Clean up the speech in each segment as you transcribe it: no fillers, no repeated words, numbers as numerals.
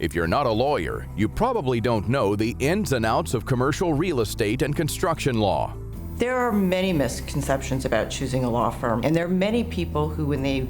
If you're not a lawyer, you probably don't know the ins and outs of commercial real estate and construction law. There are many misconceptions about choosing a law firm, and there are many people who, when they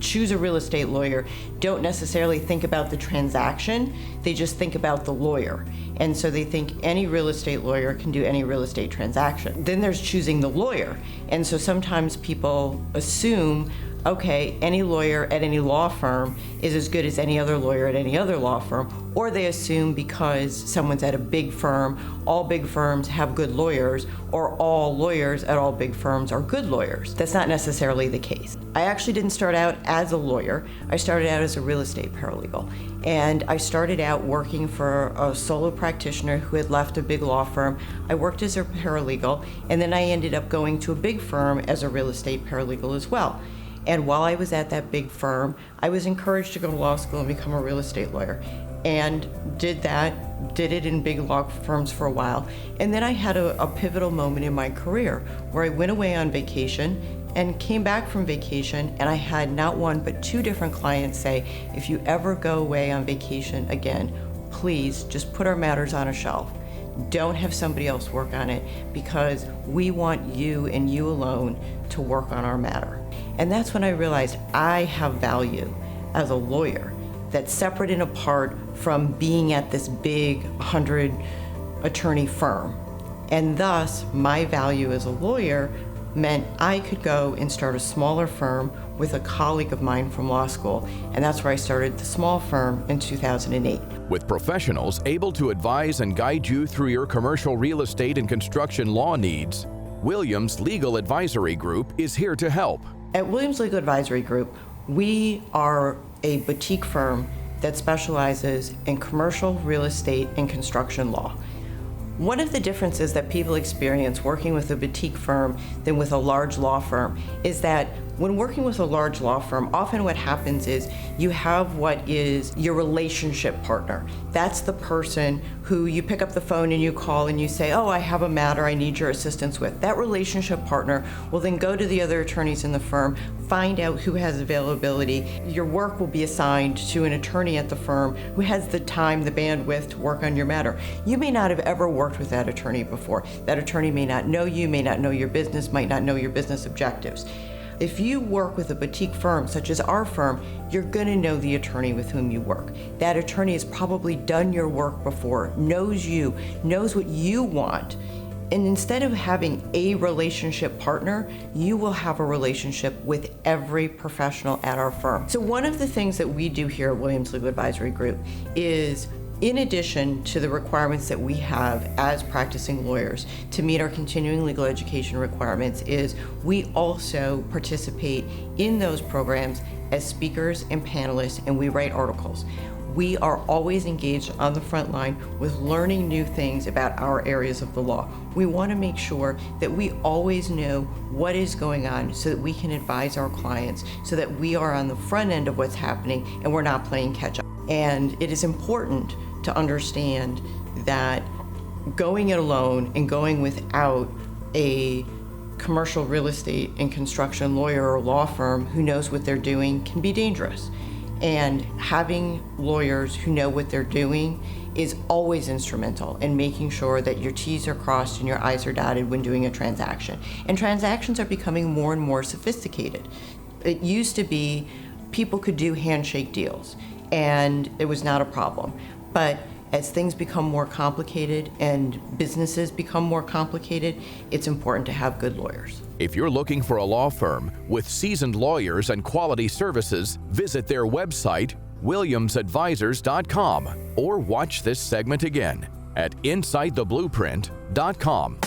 choose a real estate lawyer, don't necessarily think about the transaction, they just think about the lawyer. And so they think any real estate lawyer can do any real estate transaction. Then there's choosing the lawyer. And so sometimes people assume, okay, any lawyer at any law firm is as good as any other lawyer at any other law firm, or they assume because someone's at a big firm, all big firms have good lawyers, or all lawyers at all big firms are good lawyers. That's not necessarily the case. I actually didn't start out as a lawyer. I started out as a real estate paralegal. And I started out working for a solo practitioner who had left a big law firm. I worked as a paralegal, and then I ended up going to a big firm as a real estate paralegal as well. And while I was at that big firm, I was encouraged to go to law school and become a real estate lawyer. And did it in big law firms for a while. And then I had a pivotal moment in my career where I went away on vacation and came back from vacation, and I had not one but two different clients say, if you ever go away on vacation again, please just put our matters on a shelf. Don't have somebody else work on it, because we want you and you alone to work on our matter. And that's when I realized I have value as a lawyer that's separate and apart from being at this big 100 attorney firm. And thus, my value as a lawyer meant I could go and start a smaller firm with a colleague of mine from law school. And that's where I started the small firm in 2008. With professionals able to advise and guide you through your commercial real estate and construction law needs, Williams Legal Advisory Group is here to help. At Williams Legal Advisory Group, we are a boutique firm that specializes in commercial real estate and construction law. One of the differences that people experience working with a boutique firm than with a large law firm is that when working with a large law firm, often what happens is you have what is your relationship partner. That's the person who you pick up the phone and you call and you say, oh, I have a matter I need your assistance with. That relationship partner will then go to the other attorneys in the firm, find out who has availability. Your work will be assigned to an attorney at the firm who has the time, the bandwidth to work on your matter. You may not have ever worked with that attorney before. That attorney may not know you, may not know your business, might not know your business objectives. If you work with a boutique firm, such as our firm, you're going to know the attorney with whom you work. That attorney has probably done your work before, knows you, knows what you want. And instead of having a relationship partner, you will have a relationship with every professional at our firm. So one of the things that we do here at Williams Legal Advisory Group is, in addition to the requirements that we have as practicing lawyers to meet our continuing legal education requirements, is we also participate in those programs as speakers and panelists, and we write articles. We are always engaged on the front line with learning new things about our areas of the law. We want to make sure that we always know what is going on so that we can advise our clients, so that we are on the front end of what's happening and we're not playing catch up. And it is important to understand that going it alone and going without a commercial real estate and construction lawyer or law firm who knows what they're doing can be dangerous. And having lawyers who know what they're doing is always instrumental in making sure that your T's are crossed and your I's are dotted when doing a transaction. And transactions are becoming more and more sophisticated. It used to be people could do handshake deals and it was not a problem. But as things become more complicated and businesses become more complicated, it's important to have good lawyers. If you're looking for a law firm with seasoned lawyers and quality services, visit their website, williamsadvisors.com, or watch this segment again at InsideTheBlueprint.com.